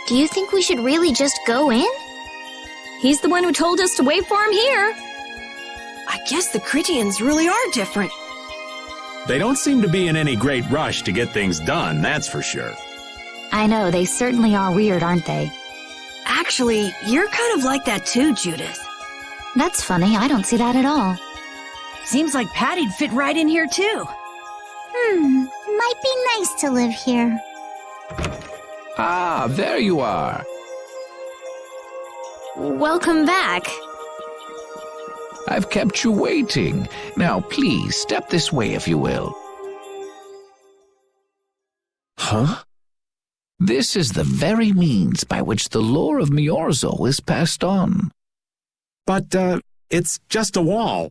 Do you think we should really just go in? He's the one who told us to wait for him here. I guess the Critians really are different. They don't seem to be in any great rush to get things done, that's for sure. I know, they certainly are weird, aren't they? Actually, you're kind of like that too, Judith. That's funny, I don't see that at all. Seems like Patty'd fit right in here too. Might be nice to live here. Ah, there you are. Welcome back. I've kept you waiting. Now, please, step this way if you will. Huh? This is the very means by which the lore of Miorzo is passed on. But, it's just a wall.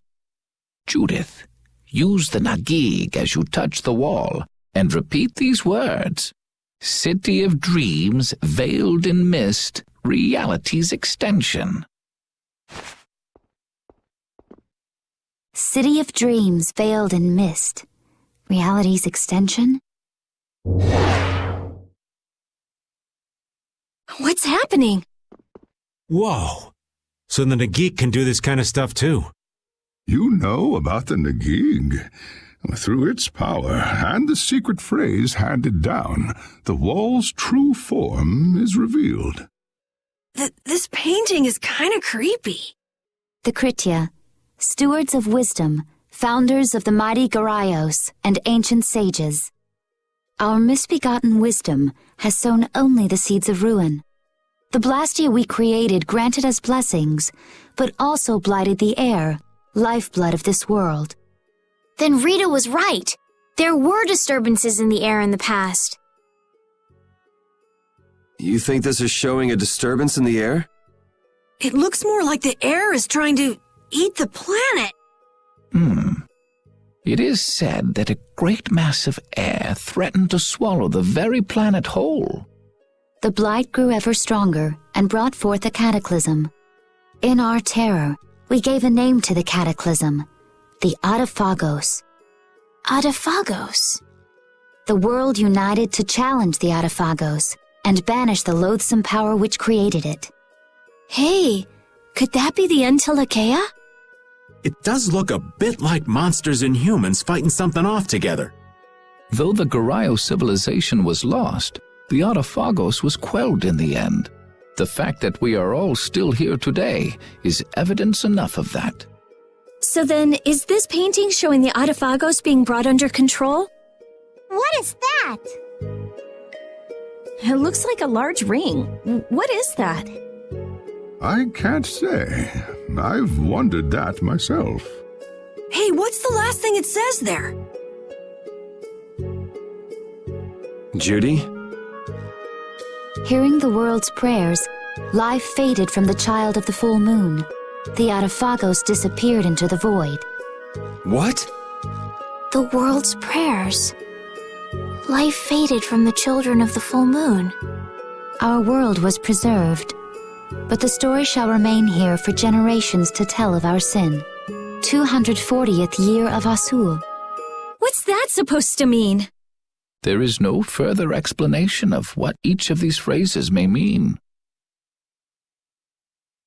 Judith, use the Nagig as you touch the wall and repeat these words. City of dreams, veiled in mist, reality's extension. City of dreams veiled in mist. Reality's extension? What's happening? Whoa. So the Nagik can do this kind of stuff too. You know about the Nagig. Through its power and the secret phrase handed down, the wall's true form is revealed. This painting is kind of creepy. The Kritia, stewards of wisdom, founders of the mighty Garaios and ancient sages. Our misbegotten wisdom has sown only the seeds of ruin. The Blastia we created granted us blessings, but also blighted the air, lifeblood of this world. Then Rita was right. There were disturbances in the air in the past. You think this is showing a disturbance in the air? It looks more like the air is trying to eat the planet. It is said that a great mass of air threatened to swallow the very planet whole. The blight grew ever stronger and brought forth a cataclysm. In our terror, we gave a name to the cataclysm, the Adephagos. Adephagos? The world united to challenge the Adephagos and banish the loathsome power which created it. Hey, could that be the Entelexia? It does look a bit like monsters and humans fighting something off together. Though the Garaio civilization was lost, the Adephagos was quelled in the end. The fact that we are all still here today is evidence enough of that. So then, is this painting showing the Adephagos being brought under control? What is that? It looks like a large ring. What is that? I can't say. I've wondered that myself. Hey, what's the last thing it says there? Judy? Hearing the world's prayers, life faded from the child of the full moon. The Adephagos disappeared into the void. What? The world's prayers. Life faded from the children of the full moon. Our world was preserved, but the story shall remain here for generations to tell of our sin. 240th year of Asul. What's that supposed to mean? There is no further explanation of what each of these phrases may mean.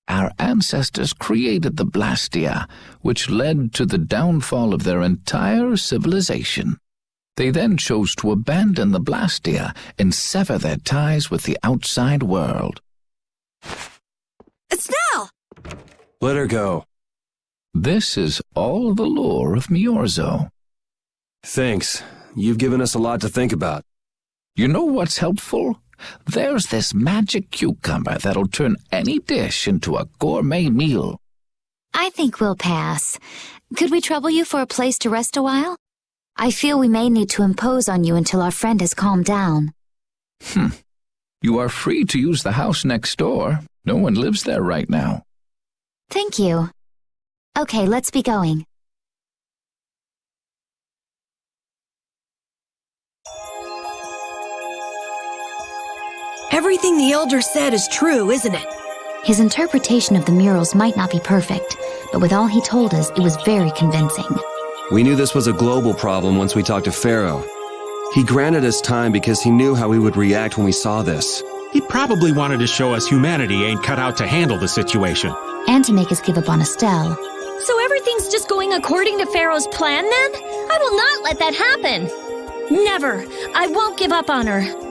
Our ancestors created the Blastia, which led to the downfall of their entire civilization. They then chose to abandon the Blastia and sever their ties with the outside world. Estelle! Let her go. This is all the lore of Miorzo. Thanks. You've given us a lot to think about. You know what's helpful? There's this magic cucumber that'll turn any dish into a gourmet meal. I think we'll pass. Could we trouble you for a place to rest a while? I feel we may need to impose on you until our friend has calmed down. You are free to use the house next door. No one lives there right now. Thank you. Okay, let's be going. Everything the Elder said is true, isn't it? His interpretation of the murals might not be perfect, but with all he told us, it was very convincing. We knew this was a global problem once we talked to Pharaoh. He granted us time because he knew how we would react when we saw this. He probably wanted to show us humanity ain't cut out to handle the situation. And to make us give up on Estelle. So everything's just going according to Pharaoh's plan then? I will not let that happen. Never. I won't give up on her.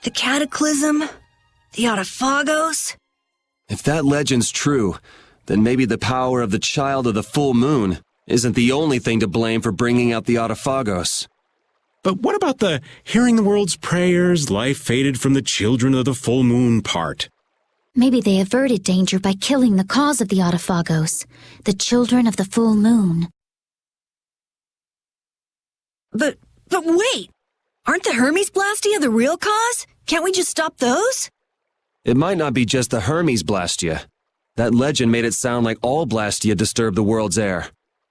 The Cataclysm? The Adephagos? If that legend's true, then maybe the power of the child of the full moon isn't the only thing to blame for bringing out the Adephagos. But what about the hearing the world's prayers, life faded from the children of the full moon part? Maybe they averted danger by killing the cause of the Adephagos, the children of the full moon. But wait! Aren't the Hermes Blastia the real cause? Can't we just stop those? It might not be just the Hermes Blastia. That legend made it sound like all Blastia disturb the world's air.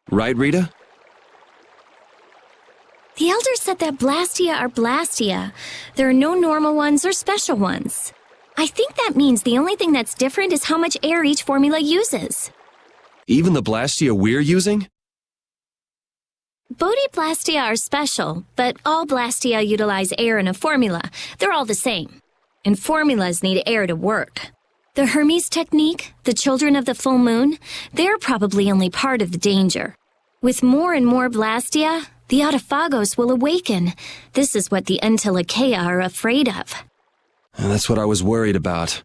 Right, Rita? The elders said that Blastia are Blastia. There are no normal ones or special ones. I think that means the only thing that's different is how much air each formula uses. Even the Blastia we're using? Bodhi-Blastia are special, but all Blastia utilize air in a formula. They're all the same. And formulas need air to work. The Hermes technique, the children of the full moon, they're probably only part of the danger. With more and more Blastia, the Adephagos will awaken. This is what the Entelexia are afraid of. And that's what I was worried about.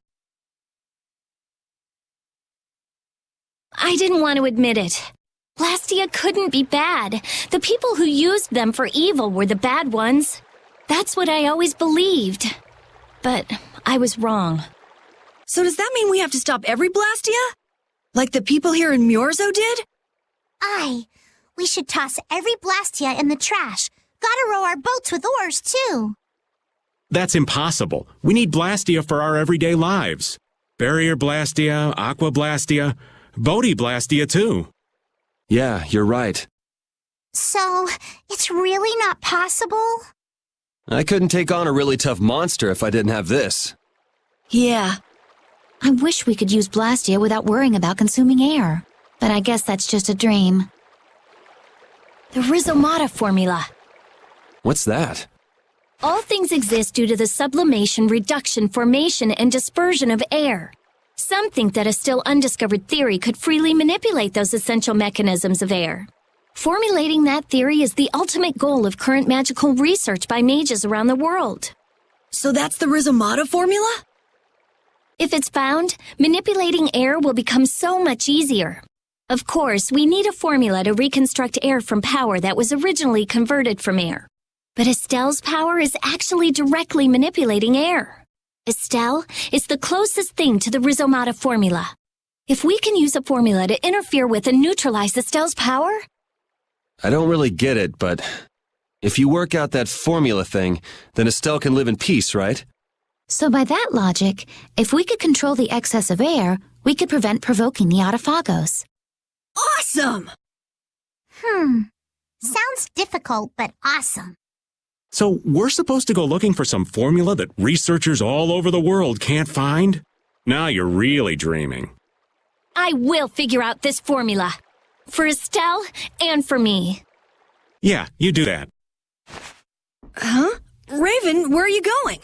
I didn't want to admit it. Blastia couldn't be bad. The people who used them for evil were the bad ones. That's what I always believed. But I was wrong. So does that mean we have to stop every Blastia? Like the people here in Myorzo did? Aye. We should toss every Blastia in the trash. Gotta row our boats with oars, too. That's impossible. We need Blastia for our everyday lives. Barrier Blastia, Aqua Blastia, Bodhi Blastia too. Yeah, you're right. So, it's really not possible? I couldn't take on a really tough monster if I didn't have this. Yeah. I wish we could use Blastia without worrying about consuming air. But I guess that's just a dream. The Rhizomata formula. What's that? All things exist due to the sublimation, reduction, formation, and dispersion of air. Some think that a still undiscovered theory could freely manipulate those essential mechanisms of air. Formulating that theory is the ultimate goal of current magical research by mages around the world. So that's the Rhizomata formula? If it's found, manipulating air will become so much easier. Of course, we need a formula to reconstruct air from power that was originally converted from air. But Estelle's power is actually directly manipulating air. Estelle is the closest thing to the Rhizomata formula. If we can use a formula to interfere with and neutralize Estelle's power... I don't really get it, but if you work out that formula thing, then Estelle can live in peace, right? So by that logic, if we could control the excess of air, we could prevent provoking the Adephagos. Awesome! Sounds difficult, but awesome. So we're supposed to go looking for some formula that researchers all over the world can't find? Now you're really dreaming. I will figure out this formula. For Estelle and for me. Yeah, you do that. Huh? Raven, where are you going?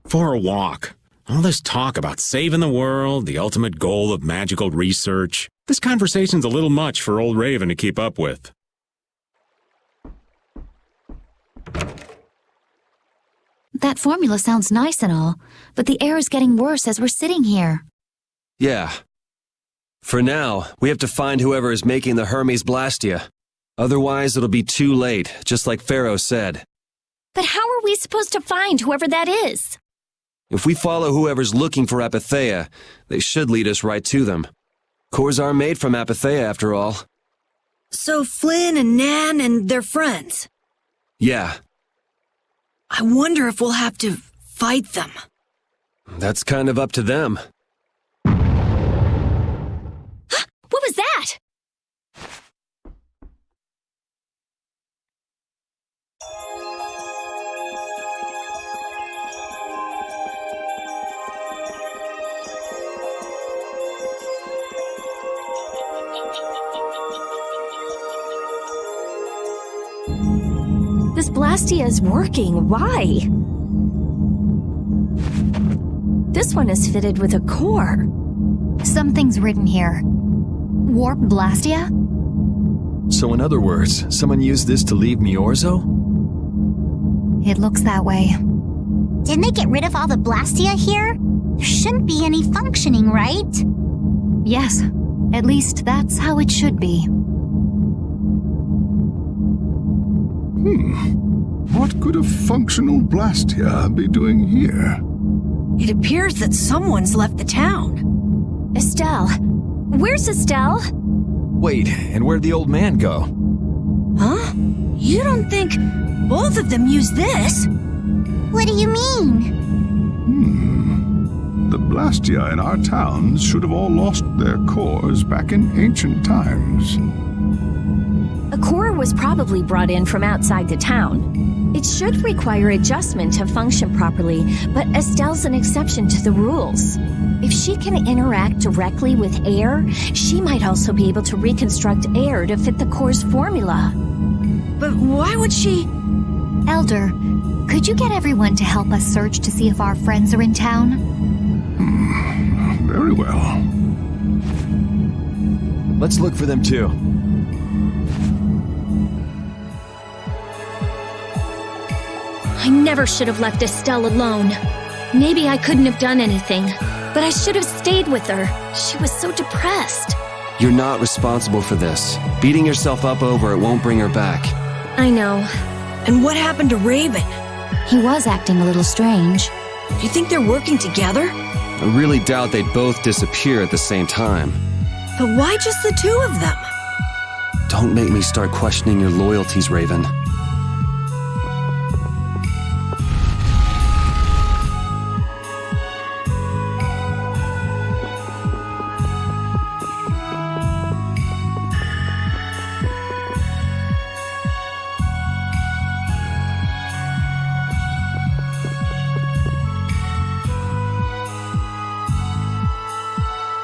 For a walk. All this talk about saving the world, the ultimate goal of magical research. This conversation's a little much for old Raven to keep up with. That formula sounds nice and all, but the air is getting worse as we're sitting here. Yeah. For now, we have to find whoever is making the Hermes Blastia. Otherwise, it'll be too late, just like Pharaoh said. But how are we supposed to find whoever that is? If we follow whoever's looking for Apatheia, they should lead us right to them. Cores are made from apatheia, after all. So Flynn and Nan and their friends. Yeah, I wonder if we'll have to fight them. that's kind of up to them. What was that? This Blastia is working. Why? This one is fitted with a core. Something's written here. Warp Blastia? So in other words, someone used this to leave Miorzo? It looks that way. Didn't they get rid of all the Blastia here? There shouldn't be any functioning, right? Yes, at least that's how it should be. What could a functional Blastia be doing here? It appears that someone's left the town. Estelle. Where's Estelle? Wait, and where'd the old man go? Huh? You don't think both of them used this? What do you mean? The Blastia in our towns should have all lost their cores back in ancient times. A core was probably brought in from outside the town. It should require adjustment to function properly, but Estelle's an exception to the rules. If she can interact directly with air, she might also be able to reconstruct air to fit the core's formula. But why would she? Elder, could you get everyone to help us search to see if our friends are in town? Very well. Let's look for them too. I never should have left Estelle alone. Maybe I couldn't have done anything, but I should have stayed with her. She was so depressed. You're not responsible for this. Beating yourself up over it won't bring her back. I know. And what happened to Raven? He was acting a little strange. Do you think they're working together? I really doubt they'd both disappear at the same time. But why just the two of them? Don't make me start questioning your loyalties, Raven.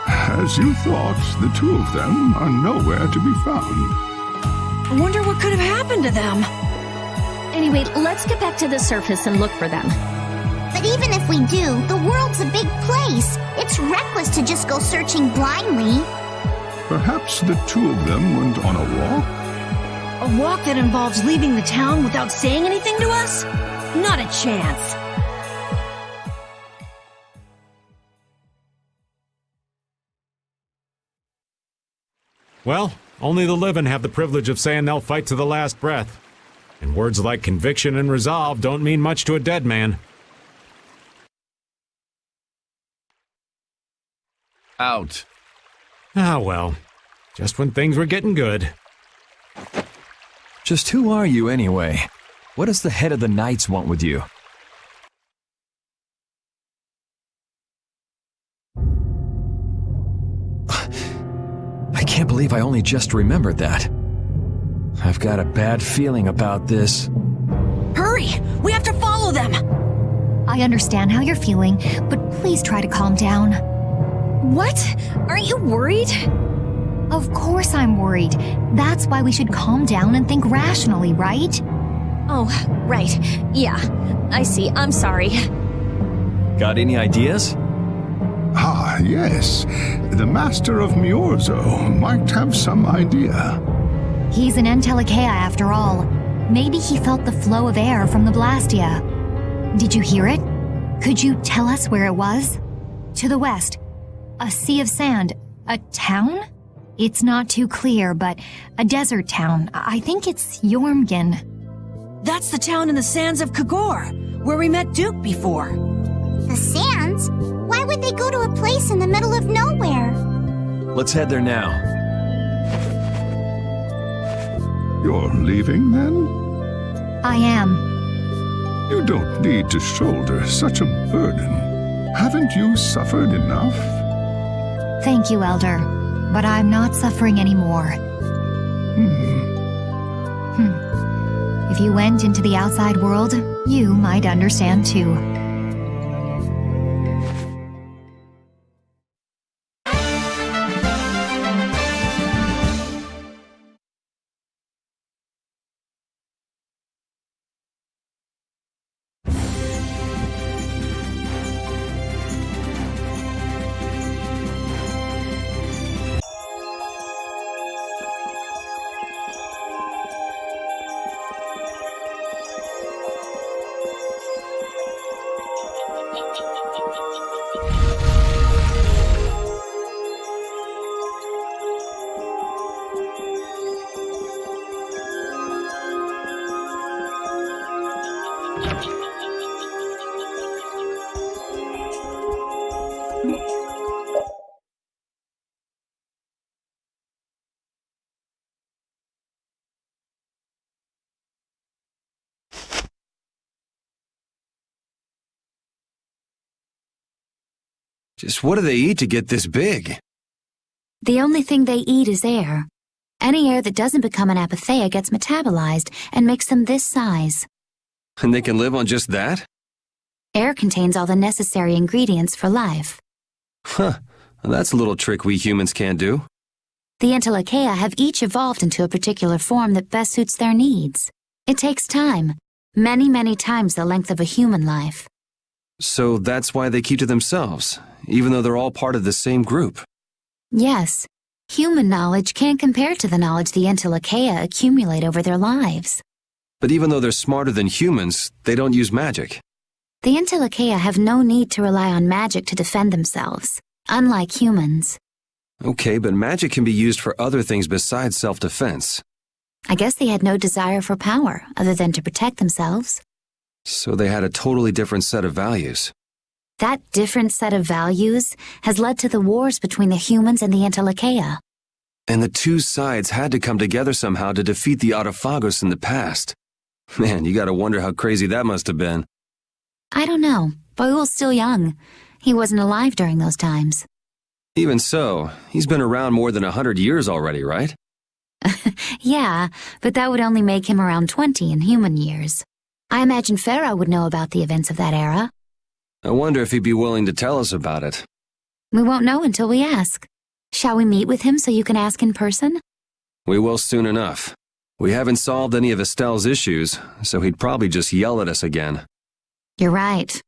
As you thought, the two of them are nowhere to be found. I wonder what could have happened to them. Anyway, let's get back to the surface and look for them. But even if we do, the world's a big place. It's reckless to just go searching blindly. Perhaps the two of them went on a walk? A walk that involves leaving the town without saying anything to us? Not a chance. Well, only the living have the privilege of saying they'll fight to the last breath. And words like conviction and resolve don't mean much to a dead man. Out. Ah, well. Just when things were getting good. Just who are you anyway? What does the head of the Knights want with you? I can't believe I only just remembered that. I've got a bad feeling about this. Hurry! We have to follow them! I understand how you're feeling, but please try to calm down. What? Aren't you worried? Of course I'm worried. That's why we should calm down and think rationally, right? Oh, right. Yeah, I see. I'm sorry. Got any ideas? Ah, yes. The Master of Miorzo might have some idea. He's an Entelexia after all. Maybe he felt the flow of air from the Blastia. Did you hear it? Could you tell us where it was? To the west. A sea of sand. A town? It's not too clear, but a desert town. I think it's Jormungand. That's the town in the sands of Kagor, where we met Duke before. The sands? Why would they go to a place in the middle of nowhere? Let's head there now. You're leaving, then? I am. You don't need to shoulder such a burden. Haven't you suffered enough? Thank you, Elder. But I'm not suffering anymore. If you went into the outside world, you might understand too. Just what do they eat to get this big? The only thing they eat is air. Any air that doesn't become an apatheia gets metabolized and makes them this size. And they can live on just that? Air contains all the necessary ingredients for life. Huh, well, that's a little trick we humans can't do. The Entelexia have each evolved into a particular form that best suits their needs. It takes time, many, many times the length of a human life. So that's why they keep to themselves, even though they're all part of the same group. Yes, human knowledge can't compare to the knowledge the Entelexia accumulate over their lives. But even though they're smarter than humans, they don't use magic. The Entelexia have no need to rely on magic to defend themselves, unlike humans. Okay, but magic can be used for other things besides self-defense. I guess they had no desire for power other than to protect themselves. So they had a totally different set of values. That different set of values has led to the wars between the humans and the Entelexia. And the two sides had to come together somehow to defeat the Adephagos in the past. Man, you gotta wonder how crazy that must have been. I don't know. Boyul's still young. He wasn't alive during those times. Even so, he's been around more than 100 years already, right? Yeah, but that would only make him around 20 in human years. I imagine Farah would know about the events of that era. I wonder if he'd be willing to tell us about it. We won't know until we ask. Shall we meet with him so you can ask in person? We will soon enough. We haven't solved any of Estelle's issues, so he'd probably just yell at us again. You're right.